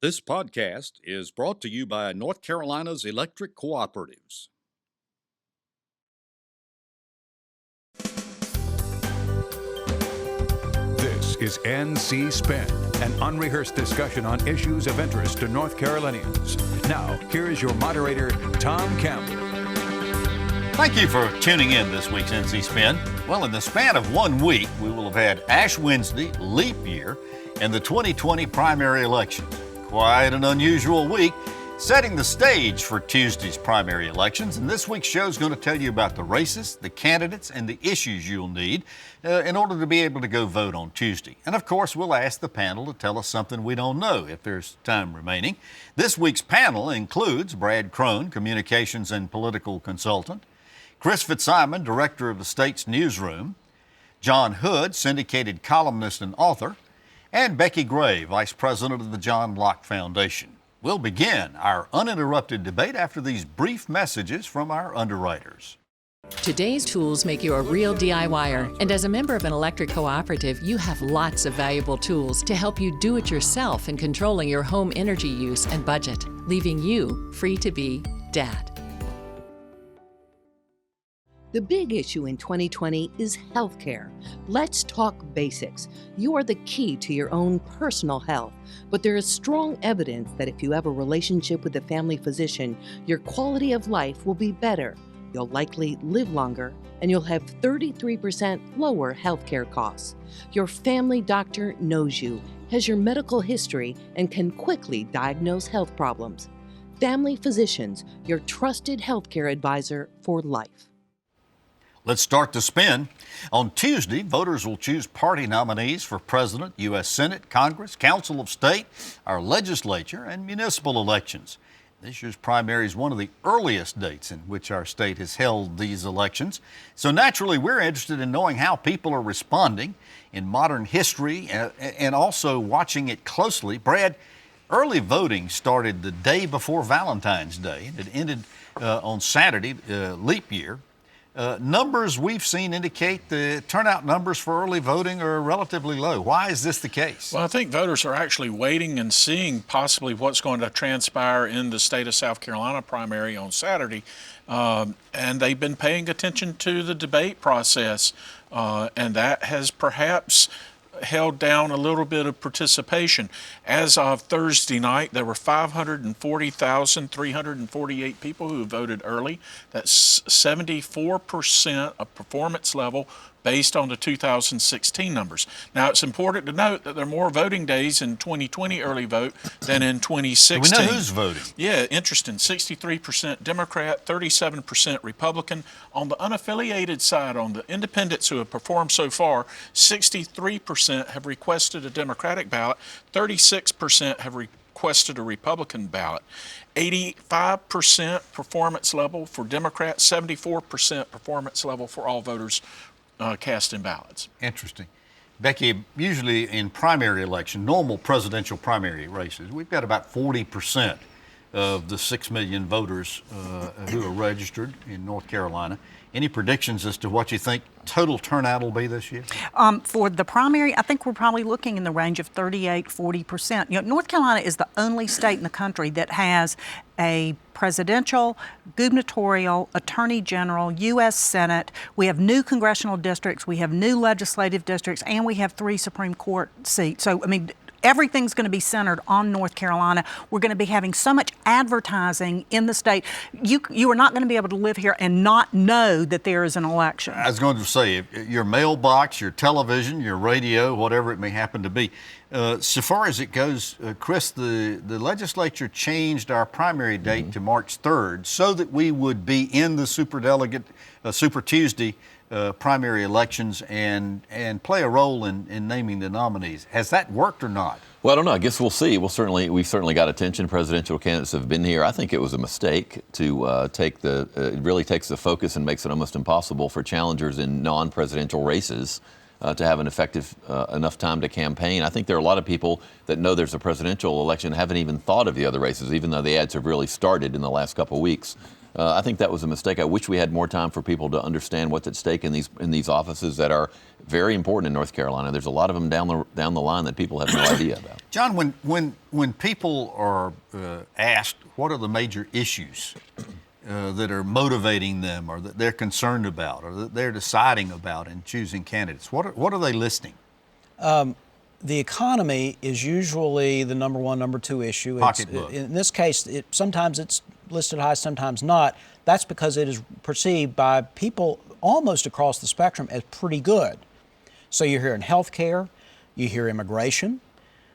This podcast is brought to you by North Carolina's electric cooperatives. This is NC Spin, an unrehearsed discussion on issues of interest to North Carolinians. Now, here is your moderator, Tom Campbell. Thank you for tuning in this week's NC Spin. Well, in the span of 1 week, we will have had Ash Wednesday, leap year, and the 2020 primary elections. Quite an unusual week, setting the stage for Tuesday's primary elections. And this week's show is going to tell you about the races, the candidates, and the issues you'll need in order to be able to go vote on Tuesday. And of course, we'll ask the panel to tell us something we don't know if there's time remaining. This week's panel includes Brad Crone, communications and political consultant, Chris Fitzsimon, director of the state's Newsroom, John Hood, syndicated columnist and author, and Becky Gray, Vice President of the John Locke Foundation. We'll begin our uninterrupted debate after these brief messages from our underwriters. Today's tools make you a real DIYer, and as a member of an electric cooperative, you have lots of valuable tools to help you do it yourself in controlling your home energy use and budget, leaving you free to be Dad. The big issue in 2020 is healthcare. Let's talk basics. You are the key to your own personal health, but there is strong evidence that if you have a relationship with a family physician, your quality of life will be better. You'll likely live longer, and you'll have 33% lower healthcare costs. Your family doctor knows you, has your medical history, and can quickly diagnose health problems. Family Physicians, your trusted healthcare advisor for life. Let's start the spin. On Tuesday, voters will choose party nominees for President, U.S. Senate, Congress, Council of State, our legislature, and municipal elections. This year's primary is one of the earliest dates in which our state has held these elections. So naturally, we're interested in knowing how people are responding in modern history and also watching it closely. Brad, early voting started the day before Valentine's Day, and it ended on Saturday, leap year. Numbers we've seen indicate the turnout numbers for early voting are relatively low. Why is this the case? Well, I think voters are actually waiting and seeing possibly what's going to transpire in the state of South Carolina primary on Saturday. And they've been paying attention to the debate process, and that has perhaps held down a little bit of participation. As of Thursday night, there were 540,348 people who voted early. That's 74% of performance level based on the 2016 numbers. Now, it's important to note that there are more voting days in 2020 early vote than in 2016. We know who's voting. Yeah, interesting. 63% Democrat, 37% Republican. On the unaffiliated side, on the independents who have performed so far, 63% have requested a Democratic ballot, 36% have requested a Republican ballot. 85% performance level for Democrats, 74% performance level for all voters casting ballots. Interesting. Becky, usually in primary election, normal presidential primary races, we've got about 40% of the 6 million voters who are registered in North Carolina. Any predictions as to what you think total turnout will be this year? For the primary, I think we're probably looking in the range of 38-40%. You know, North Carolina is the only state in the country that has a presidential, gubernatorial, attorney general, U.S. Senate. We have new congressional districts, we have new legislative districts, and we have 3 Supreme Court seats. So, I mean, everything's going to be centered on North Carolina. We're going to be having so much advertising in the state. You are not going to be able to live here and not know that there is an election. I was going to say, your mailbox, your television, your radio, whatever it may happen to be. So far as it goes, Chris, the legislature changed our primary date to March 3rd so that we would be in the Super Tuesday primary elections and play a role in naming the nominees. Has that worked or not? Well, I don't know. I guess we'll see. We've certainly got attention. Presidential candidates have been here. I think it was a mistake to it really takes the focus and makes it almost impossible for challengers in non-presidential races to have an effective enough time to campaign. I think there are a lot of people that know there's a presidential election haven't even thought of the other races, even though the ads have really started in the last couple of weeks. I think that was a mistake. I wish we had more time for people to understand what's at stake in these offices that are very important in North Carolina. There's a lot of them down the line that people have no idea about. John, when people are asked what are the major issues that are motivating them, or that they're concerned about, or that they're deciding about in choosing candidates, what are they listing? The economy is usually the number one, number two issue. Pocketbook. In this case, sometimes it's listed high, sometimes not. That's because it is perceived by people almost across the spectrum as pretty good. So you hear in healthcare, you hear immigration,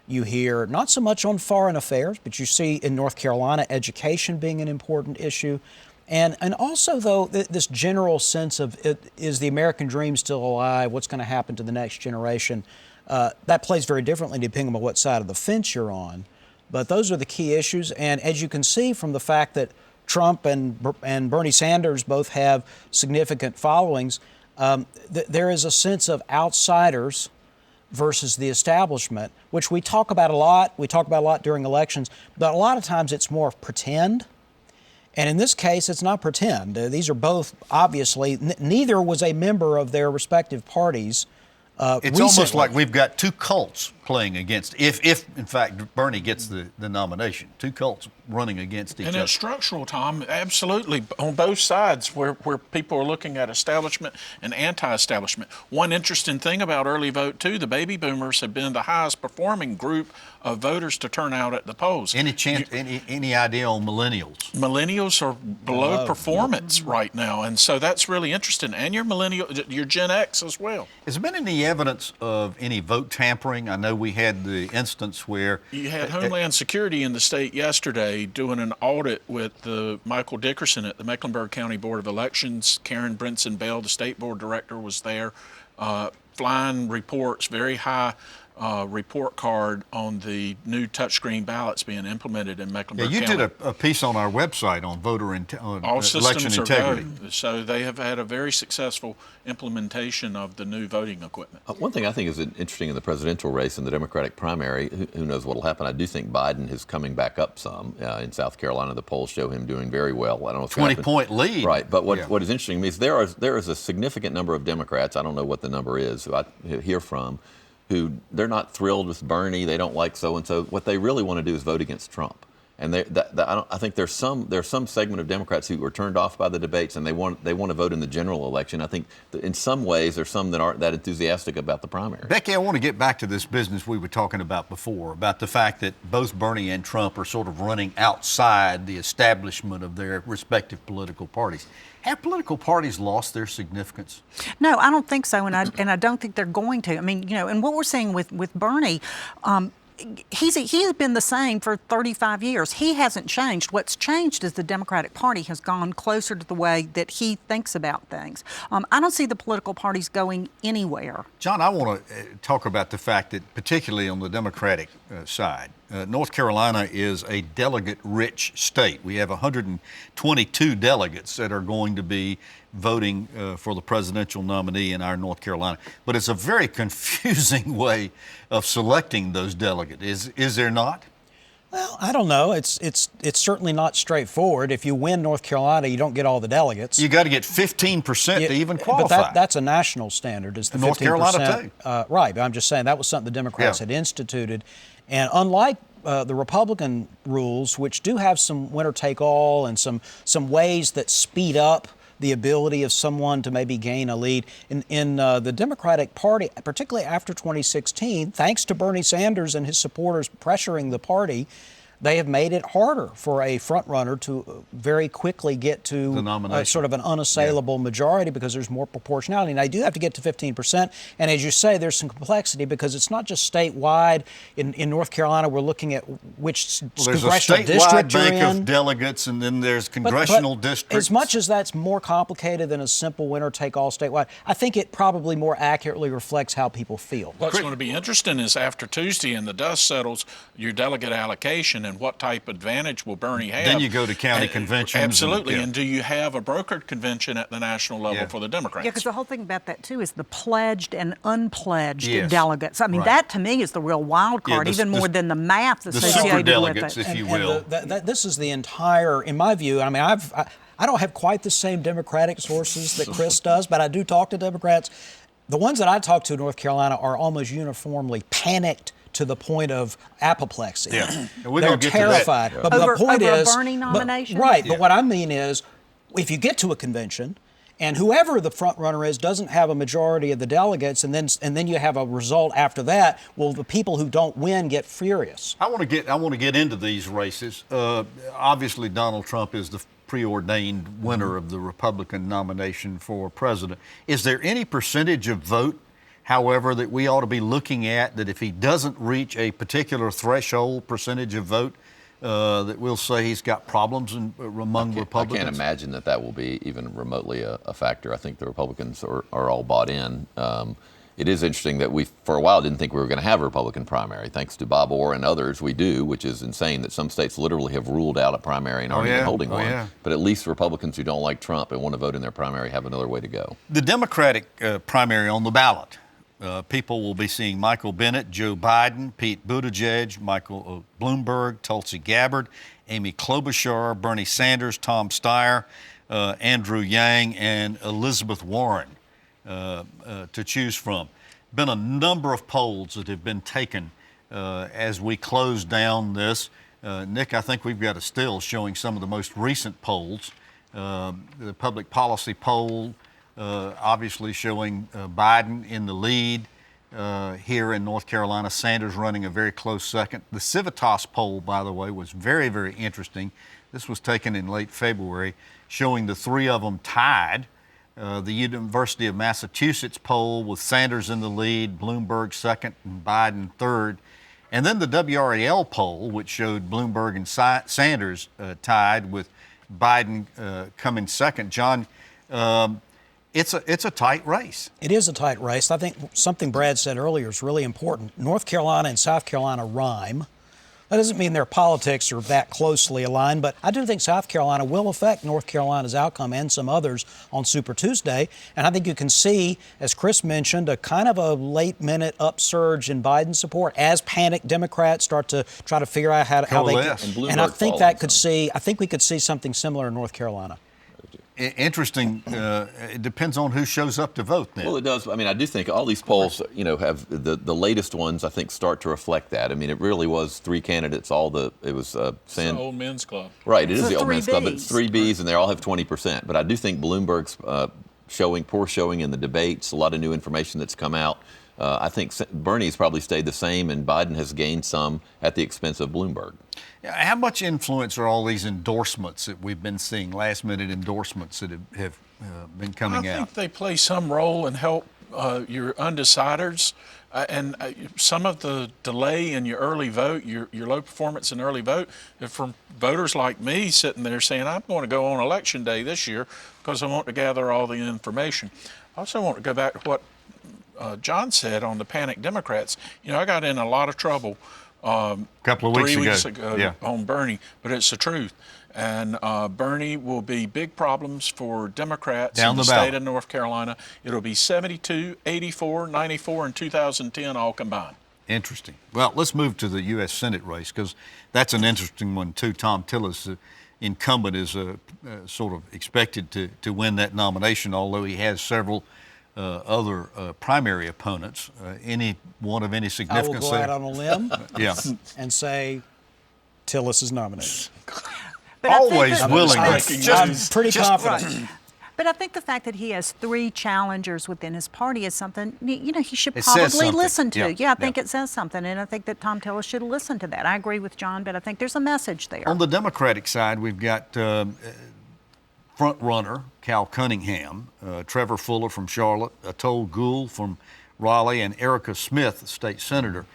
you hear not so much on foreign affairs, but you see in North Carolina education being an important issue. And also, though, this general sense of is the American dream still alive? What's going to happen to the next generation? That plays very differently depending on what side of the fence you're on. But those are the key issues. And as you can see from the fact that Trump and Bernie Sanders both have significant followings, there is a sense of outsiders versus the establishment, which we talk about a lot. We talk about a lot during elections, but a lot of times it's more pretend. And in this case, it's not pretend. These are both, obviously, neither was a member of their respective parties. It's recently. almost like we've got two cults playing against, if in fact Bernie gets the nomination, two cults running against each other. And it's structural, Tom, absolutely, on both sides where people are looking at establishment and anti-establishment. One interesting thing about early vote, too, the baby boomers have been the highest performing group of voters to turn out at the polls. Any idea on millennials? Millennials are below performance right now, and so that's really interesting. And your Gen X as well. Has there been any evidence of any vote tampering? I know we had the instance where you had Homeland Security in the state yesterday doing an audit with Michael Dickerson at the Mecklenburg County Board of Elections. Karen Brinson Bell, the state board director, was there, flying reports, very high report card on the new touchscreen ballots being implemented in Mecklenburg County. You did a piece on our website on election integrity. So they have had a very successful implementation of the new voting equipment. One thing I think is interesting in the presidential race in the Democratic primary, who knows what will happen. I do think Biden is coming back up some. In South Carolina, the polls show him doing very well. I don't know if 20-point lead. Right, but what is interesting to me is there is a significant number of Democrats, I don't know what the number is, who I hear from, who they're not thrilled with Bernie, they don't like so-and-so. What they really want to do is vote against Trump. And I think there's some segment of Democrats who are turned off by the debates, and they want to vote in the general election. I think that in some ways there's some that aren't that enthusiastic about the primary. Becky, I want to get back to this business we were talking about before, about the fact that both Bernie and Trump are sort of running outside the establishment of their respective political parties. Have political parties lost their significance? No, I don't think so, and I don't think they're going to. I mean, and what we're seeing with Bernie, he has been the same for 35 years. He hasn't changed. What's changed is the Democratic Party has gone closer to the way that he thinks about things. I don't see the political parties going anywhere. John, I want to talk about the fact that, particularly on the Democratic side, North Carolina is a delegate-rich state. We have 122 delegates that are going to be voting for the presidential nominee in our North Carolina. But it's a very confusing way of selecting those delegates. Is there not? Well, I don't know. It's certainly not straightforward. If you win North Carolina, you don't get all the delegates. You got to get 15% to even qualify. But that's a national standard. Is the North 15%, Carolina too. Right. But I'm just saying that was something the Democrats had instituted, and unlike the Republican rules, which do have some winner-take-all and some ways that speed up the ability of someone to maybe gain a lead. In the Democratic Party, particularly after 2016, thanks to Bernie Sanders and his supporters pressuring the party, they have made it harder for a front-runner to very quickly get to sort of an unassailable majority because there's more proportionality. And I do have to get to 15%. And as you say, there's some complexity because it's not just statewide. In North Carolina, we're looking at which congressional district you're in. There's a statewide bank of delegates, and then there's congressional districts. As much as that's more complicated than a simple winner-take-all statewide, I think it probably more accurately reflects how people feel. What's going to be interesting is after Tuesday and the dust settles, your delegate allocation and what type of advantage will Bernie have. Then you go to county conventions. Absolutely. And do you have a brokered convention at the national level for the Democrats? Yeah, because the whole thing about that, too, is the pledged and unpledged delegates. I mean, that to me is the real wild card, even more than the math associated with it. The super delegates, if you will. This is the entire, in my view, I mean, I don't have quite the same Democratic sources that Chris does, but I do talk to Democrats. The ones that I talk to in North Carolina are almost uniformly panicked to the point of apoplexy. Yeah. They're terrified. But the point over is, a Bernie nomination? But what I mean is, if you get to a convention and whoever the front runner is doesn't have a majority of the delegates, and then you have a result after that, well, the people who don't win get furious. I want to get into these races. Obviously, Donald Trump is the preordained winner of the Republican nomination for president. Is there any percentage of vote, however, that we ought to be looking at that if he doesn't reach a particular threshold percentage of vote, that we'll say he's got problems among Republicans? I can't imagine that will be even remotely a factor. I think the Republicans are all bought in. It is interesting that we, for a while, didn't think we were going to have a Republican primary. Thanks to Bob Orr and others, we do, which is insane that some states literally have ruled out a primary and aren't even holding one. Yeah. But at least Republicans who don't like Trump and want to vote in their primary have another way to go. The Democratic primary on the ballot, people will be seeing Michael Bennet, Joe Biden, Pete Buttigieg, Michael Bloomberg, Tulsi Gabbard, Amy Klobuchar, Bernie Sanders, Tom Steyer, Andrew Yang, and Elizabeth Warren to choose from. Been a number of polls that have been taken as we close down this. Nick, I think we've got a still showing some of the most recent polls. The public policy poll obviously showing Biden in the lead here in North Carolina, Sanders running a very close second. The Civitas poll, by the way, was very, very interesting. This was taken in late February, showing the three of them tied. The University of Massachusetts poll with Sanders in the lead, Bloomberg second, and Biden third. And then the WRAL poll, which showed Bloomberg and Sanders tied with Biden coming second. John, it's a tight race. It is a tight race. I think something Brad said earlier is really important. North Carolina and South Carolina rhyme. That doesn't mean their politics are that closely aligned, but I do think South Carolina will affect North Carolina's outcome and some others on Super Tuesday. And I think you can see, as Chris mentioned, a kind of a late-minute upsurge in Biden support as panicked Democrats start to try to figure out how they can. And I think I think we could see something similar in North Carolina. Interesting. It depends on who shows up to vote then. Well, it does. I mean, I do think all these polls, have the latest ones, I think, start to reflect that. I mean, it really was three candidates, It's the old men's club. Right, it is the old men's club, but it's three Bs, and they all have 20%. But I do think Bloomberg's poor showing in the debates, a lot of new information that's come out. I think Bernie's probably stayed the same, and Biden has gained some at the expense of Bloomberg. How much influence are all these endorsements that we've been seeing, last-minute endorsements that have been coming out? I think they play some role in help your undeciders. And some of the delay in your early vote, your low performance in early vote, from voters like me sitting there saying, I'm going to go on Election Day this year because I want to gather all the information. I also want to go back to what John said on the panic Democrats. I got in a lot of trouble a couple of weeks 3 weeks ago on Bernie, but it's the truth. And Bernie will be big problems for Democrats in the state of North Carolina. It'll be 72, 84, 94, and 2010 all combined. Interesting. Well, let's move to the U.S. Senate race because that's an interesting one too. Tom Tillis, the incumbent, is sort of expected to win that nomination, although he has several other primary opponents. Any one of any significance? I will go out on a limb and say Tillis is nominated. Always willing. I'm pretty confident. Right. But I think the fact that he has three challengers within his party is something, he should probably listen to. I think it says something, and I think that Tom Tillis should listen to that. I agree with John, but I think there's a message there. On the Democratic side, we've got front runner Cal Cunningham, Trevor Fuller from Charlotte, Atul Gould from Raleigh, and Erica Smith, state senator.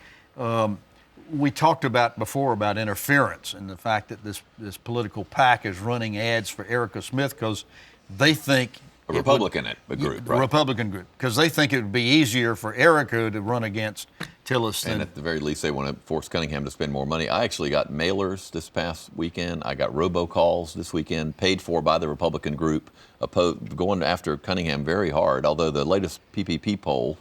We talked before about interference and the fact that this political PAC is running ads for Erica Smith because they think a Republican group, right? Republican group, because they think it would be easier for Erica to run against Tillis. And at the very least, they want to force Cunningham to spend more money. I actually got mailers this past weekend. I got robocalls this weekend, paid for by the Republican group, going after Cunningham very hard. Although the latest PPP poll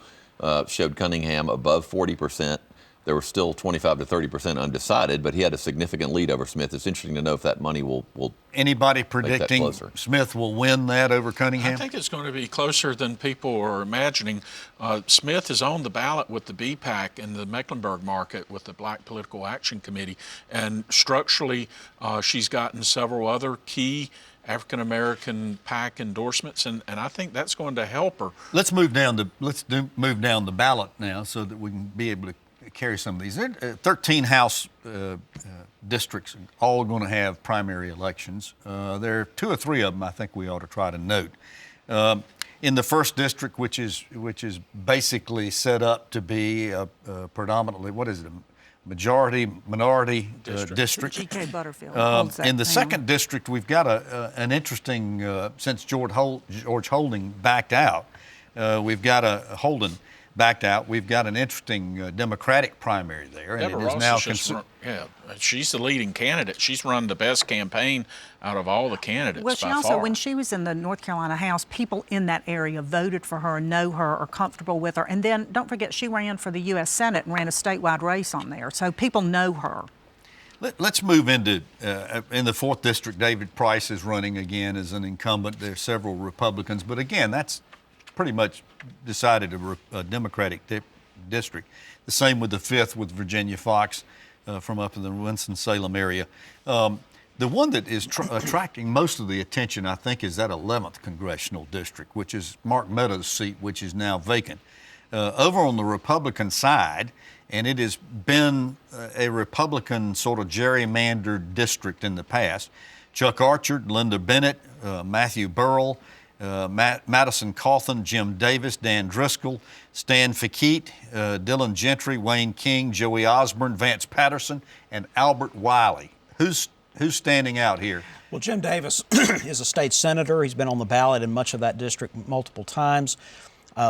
showed Cunningham above 40%. there were still 25 to 30% undecided, but he had a significant lead over Smith. It's interesting to know if that money will Anybody make that predicting closer. Smith will win that over Cunningham? I think it's going to be closer than people are imagining. Smith is on the ballot with the BPAC in the Mecklenburg market with the Black Political Action Committee, and structurally she's gotten several other key African-American PAC endorsements, and I think that's going to help her. Let's move down the ballot now so that we can be able to carry some of these. There are 13 House districts, all going to have primary elections. There are 2 or 3 of them I think we ought to try to note. In the first district, which is basically set up to be a predominantly, what is it, a minority district. G.K. Butterfield holds that In the town. second district, we've got an interesting, since George Holding backed out, we've got Holden backed out. We've got an interesting Democratic primary there, and Deborah it is Ross now she's the leading candidate. She's run the best campaign out of all the candidates. Well, she by also, far. when she was in the North Carolina House, people in that area voted for her, know her, are comfortable with her. And then, don't forget, she ran for the U.S. Senate and ran a statewide race on there. So people know her. Let's move into, in the 4th district, David Price is running again as an incumbent. There are several Republicans, but again, that's pretty much decided a Democratic district. The same with the 5th with Virginia Fox from up in the Winston-Salem area. The one that is attracting most of the attention, I think, is that 11th Congressional District, which is Mark Meadows' seat, which is now vacant. Over on the Republican side, and it has been a Republican sort of gerrymandered district in the past, Chuck Archer, Linda Bennett, Matthew Burrell, Madison Cawthon, Jim Davis, Dan Driscoll, Stan Fickett, Dylan Gentry, Wayne King, Joey Osborne, Vance Patterson, and Albert Wiley. Who's standing out here? Well, Jim Davis is a state senator. He's been on the ballot in much of that district multiple times.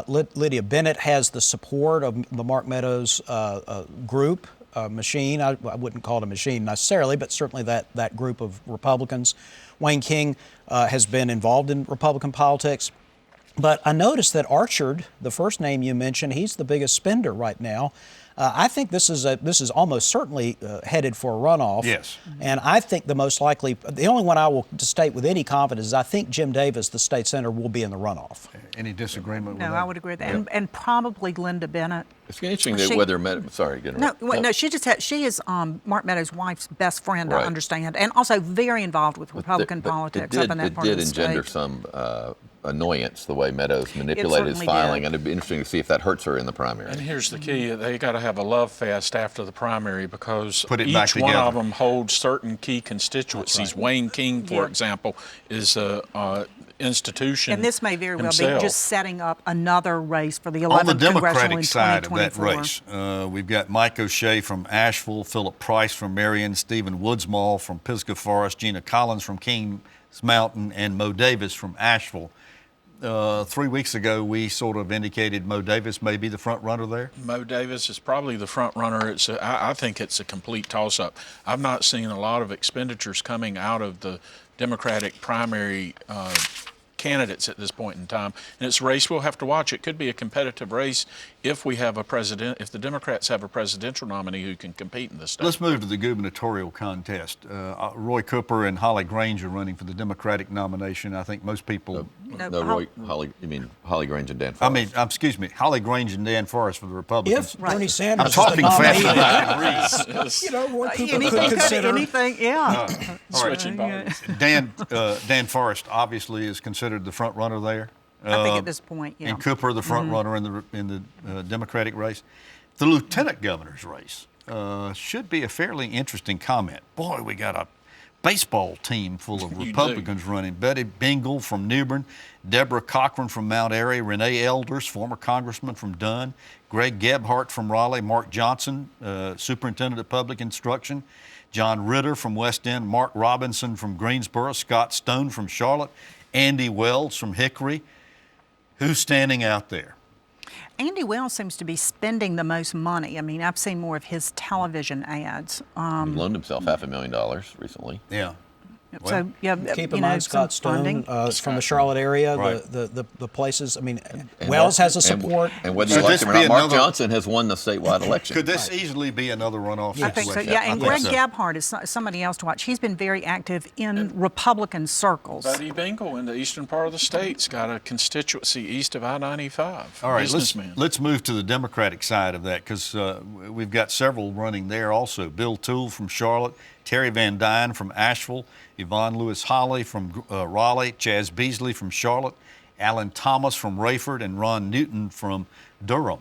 Lydia Bennett has the support of the Mark Meadows group, machine. I wouldn't call it a machine necessarily, but certainly that group of Republicans. Wayne King has been involved in Republican politics. But I noticed that Archard, the first name you mentioned, he's the biggest spender right now. I think this is almost certainly headed for a runoff. Yes. And I think the most likely, the only one I will state with any confidence is I think Jim Davis, the state senator, will be in the runoff. Any disagreement with that? No, I would agree with that. And probably Linda Bennett. It's interesting that whether sorry, get No, she is Mark Meadows' wife's best friend, Right. I understand, and also very involved with Republican politics up in that part of the It did state. engender some annoyance the way Meadows manipulated his certainly filing, did. and it'd be interesting to see if that hurts her in the primary. And here's the key: they got to have a love fest after the primary because Put it back each one together. of them holds certain key constituencies. Wayne King, for Yeah. example, is a institution. And this may very well himself. be just setting up another race for the 11th On the Congressional Democratic in side of that 2024. race, we've got Mike O'Shea from Asheville, Philip Price from Marion, Stephen Woodsmall from Pisgah Forest, Gina Collins from Kings Mountain, and Mo Davis from Asheville. 3 weeks ago, we sort of indicated Mo Davis may be the front runner there. Mo Davis is probably the front runner. I think it's a complete toss-up. I've not seen a lot of expenditures coming out of the Democratic primary candidates at this point in time, and it's a race we'll have to watch. It could be a competitive race if the Democrats have a presidential nominee who can compete in this state. Let's move to the gubernatorial contest. Roy Cooper and Holly Grange are running for the Democratic nomination. I think most people. Holly Grange and Dan Forrest. I mean, excuse me, Holly Grange and Dan Forrest for the Republicans. If Bernie Sanders I'm is the talking nominee, faster than I can read. you know, Roy Cooper could consider. Anything, yeah. Switching bodies. Dan Forrest obviously is considered the front runner there. I think at this point, yeah. And Cooper the front runner in the Democratic race. The lieutenant governor's race should be a fairly interesting comment. Boy, we got a baseball team full of Republicans running. Betty Bingle from New Bern, Deborah Cochran from Mount Airy, Renee Elders, former congressman from Dunn, Greg Gebhardt from Raleigh, Mark Johnson, superintendent of public instruction, John Ritter from West End, Mark Robinson from Greensboro, Scott Stone from Charlotte, Andy Wells from Hickory. Who's standing out there? Andy Wells seems to be spending the most money. I mean, I've seen more of his television ads. He loaned himself $500,000 recently. Yeah. So yeah, Keep in mind Scott Stone from the Charlotte area, Right. the places. I mean, And Wells has a and- support. And whether you Could like this him or be not, Mark another- Johnson has won the statewide election. Could this easily be another runoff I think so. situation? Yeah, and I think Greg so. Gabhart is somebody else to watch. He's been very active in Republican circles. Buddy Bingle in the eastern part of the state's got a constituency east of I-95. All right, Businessman. let's move to the Democratic side of that because we've got several running there also. Bill Toole from Charlotte, Terry Van Dyne from Asheville, Yvonne Lewis-Holly from Raleigh, Chaz Beasley from Charlotte, Alan Thomas from Rayford, and Ron Newton from Durham.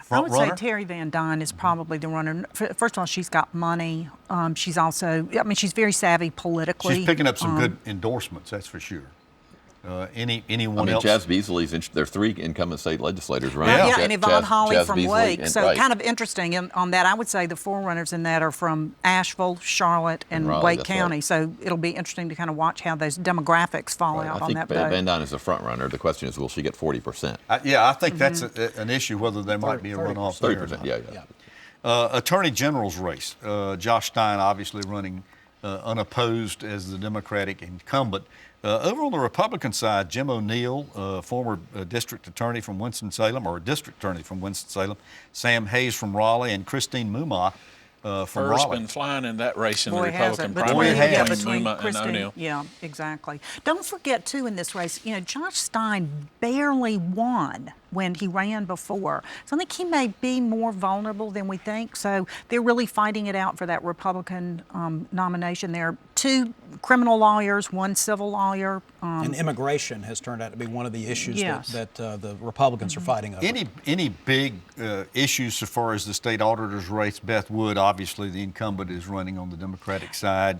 I would Front-runner? say Terry Van Dyne is probably the runner. First of all, she's got money. She's also, I mean, she's very savvy politically. She's picking up some good endorsements, that's for sure. Anyone I mean, else? Chaz Beasley's, there are 3 incumbent state legislators running. Yeah, and Yvonne Holly Chaz from Beasley, Lake. and- So right. kind of interesting on that. I would say the forerunners in that are from Asheville, Charlotte, and Raleigh, Wake that's County. right. So it'll be interesting to kind of watch how those demographics fall Right. out I on think that Van vote. Dyne is the front runner. The question is, will she get 40%? I think that's an issue, whether there might be a runoff there. or 30%, not. yeah. Attorney General's race. Josh Stein obviously running unopposed as the Democratic incumbent. Over on the Republican side, Jim O'Neill, former district attorney from Winston-Salem, or district attorney from Winston-Salem, Sam Hayes from Raleigh, and Christine Mumma from Fur's Raleigh. been flying in that race in the Boy, has Republican it. primary Boy, it has. between Mumma and Christine, O'Neill. yeah, exactly. Don't forget, too, in this race, Josh Stein barely won when he ran before. So I think he may be more vulnerable than we think. So they're really fighting it out for that Republican nomination. There are 2 criminal lawyers, 1 civil lawyer. And immigration has turned out to be one of the issues Yes. that the Republicans are fighting over. Any big issues so far as the state auditor's race? Beth Wood, obviously the incumbent, is running on the Democratic side.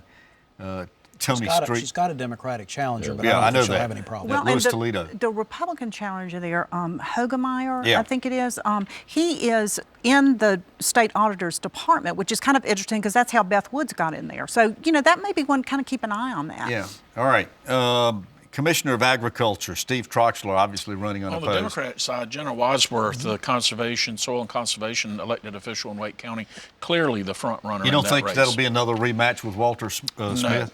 Tony Street. She's got a Democratic challenger, but Yeah, I I don't know think she'll that. have any problem. Well, Louis Toledo. The Republican challenger there, Hogemeyer, Yeah. I think it is, he is in the state auditor's department, which is kind of interesting because that's how Beth Woods got in there. So, that may be one to kind of keep an eye on that. Yeah. All right. Commissioner of Agriculture, Steve Troxler, obviously running On unopposed. the Democrat side, General Wadsworth, the soil and conservation elected official in Wake County, clearly the front runner. You don't in that think race. that'll be another rematch with Walter Smith?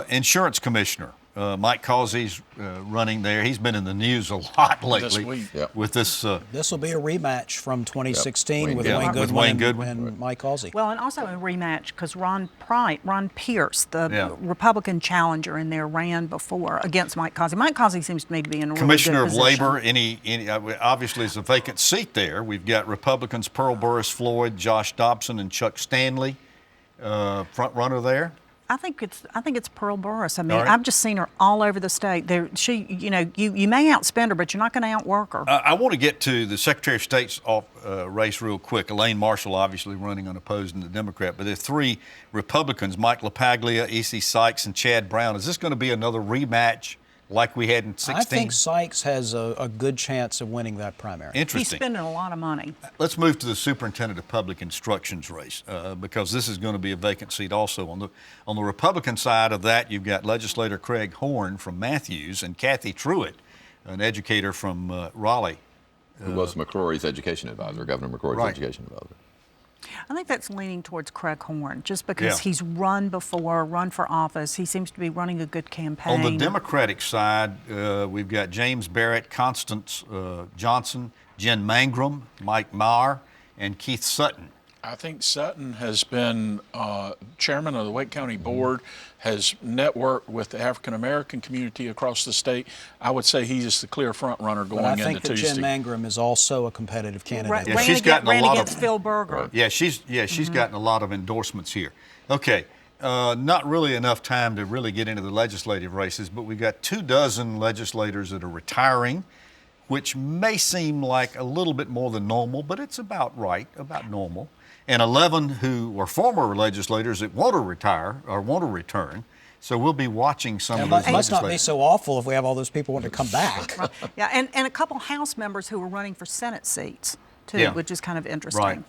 Insurance Commissioner, Mike Causey's running there. He's been in the news a lot lately week. Yep. with this. This will be a rematch from 2016 Wayne with Goodwin. Wayne With Goodwin, Wayne Goodwin. and Mike Causey. Well, and also a rematch because Ron Pierce, the Yeah. Republican challenger in there, ran before against Mike Causey. Mike Causey seems to me to be in a really Commissioner good of position. Labor, obviously it's a vacant seat there. We've got Republicans Pearl Burris Floyd, Josh Dobson, and Chuck Stanley, front runner there. I think it's Pearl Burris. I mean, All right. I've just seen her all over the state. You may outspend her, but you're not going to outwork her. I want to get to the Secretary of State's race real quick. Elaine Marshall obviously running unopposed in the Democrat, but there are 3 Republicans, Mike LaPaglia, E.C. Sykes, and Chad Brown. Is this going to be another rematch like we had in 16? I think Sykes has a good chance of winning that primary. He's Interesting. spending a lot of money. Let's move to the Superintendent of Public Instruction's race because this is going to be a vacant seat also. On the Republican side of that, you've got legislator Craig Horn from Matthews and Kathy Truitt, an educator from Raleigh. Who was McCrory's education advisor, Governor McCrory's Right. education advisor. I think that's leaning towards Craig Horn, just because Yeah. he's run before, run for office. He seems to be running a good campaign. On the Democratic side, we've got James Barrett, Constance Johnson, Jen Mangrum, Mike Maher, and Keith Sutton. I think Sutton has been chairman of the Wake County Board, has networked with the African American community across the state. I would say he is the clear front runner going But I into think that Tuesday. Jen Mangrum is also a competitive candidate. Yeah, ran she's gotten a ran lot against of- Phil Berger. Yeah, she's gotten a lot of endorsements here. Okay, not really enough time to really get into the legislative races, but we've got 24 legislators that are retiring, which may seem like a little bit more than normal, but it's about right, about normal. And 11 who are former legislators that want to retire or want to return. So we'll be watching some of those It must not be legislators. so awful if we have all those people wanting to come back. Yeah, and a couple House members who are running for Senate seats, too, Yeah. which is kind of interesting. Right.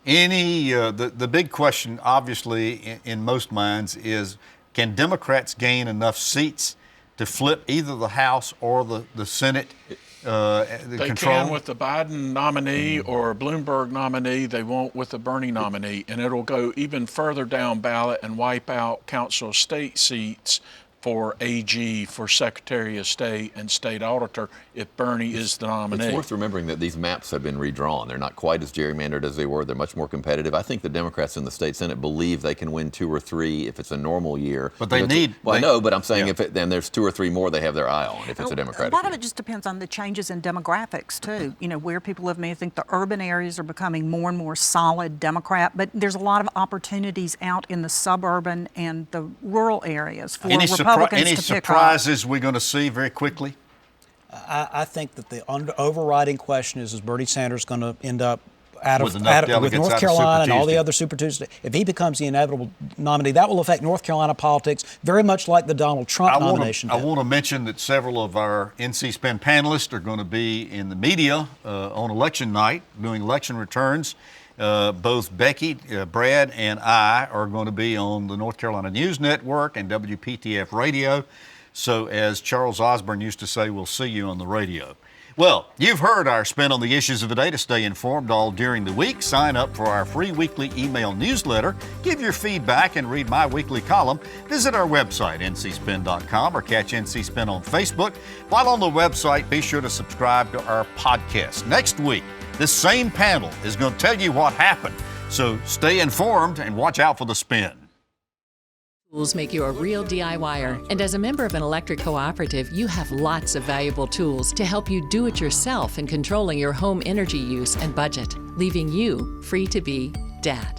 The big question, obviously, in most minds is, can Democrats gain enough seats to flip either the House or the Senate They control? can with the Biden nominee or Bloomberg nominee. They won't with the Bernie nominee. And it'll go even further down ballot and wipe out Council of State seats for AG, for Secretary of State and State Auditor if Bernie is the nominee. It's worth remembering that these maps have been redrawn. They're not quite as gerrymandered as they were. They're much more competitive. I think the Democrats in the state Senate believe they can win 2 or 3 if it's a normal year. But they need... Well, I know, but I'm saying then there's 2 or 3 more they have their eye on if it's a Democratic A lot of year. it just depends on the changes in demographics, too. You know, where people live. I mean, I think the urban areas are becoming more and more solid Democrat, but there's a lot of opportunities out in the suburban and the rural areas for Republicans to pick up. Surprises we're going to see very quickly? I think that the overriding question is Bernie Sanders going to end up with North Carolina and all the other Super Tuesday? If he becomes the inevitable nominee, that will affect North Carolina politics very much like the Donald Trump nomination did. I want to mention that several of our NC Spin panelists are going to be in the media on election night doing election returns. Both Becky, Brad, and I are going to be on the North Carolina News Network and WPTF Radio. So as Charles Osborne used to say, we'll see you on the radio. Well, you've heard our spin on the issues of the day. To stay informed all during the week, sign up for our free weekly email newsletter, give your feedback, and read my weekly column. Visit our website, ncspin.com, or catch NC Spin on Facebook. While on the website, be sure to subscribe to our podcast. Next week, this same panel is going to tell you what happened. So stay informed and watch out for the spin. Tools make you a real DIYer, and as a member of an electric cooperative, you have lots of valuable tools to help you do it yourself in controlling your home energy use and budget, leaving you free to be Dad.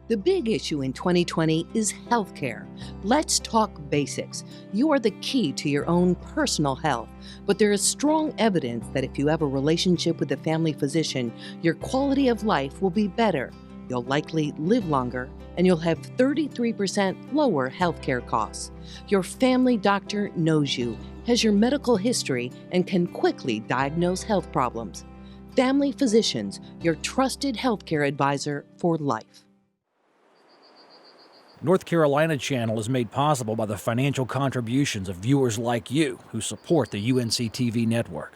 The big issue in 2020 is healthcare. Let's talk basics. You are the key to your own personal health, but there is strong evidence that if you have a relationship with a family physician, your quality of life will be better. You'll likely live longer, and you'll have 33% lower healthcare costs. Your family doctor knows you, has your medical history, and can quickly diagnose health problems. Family Physicians, your trusted healthcare advisor for life. North Carolina Channel is made possible by the financial contributions of viewers like you who support the UNC TV network.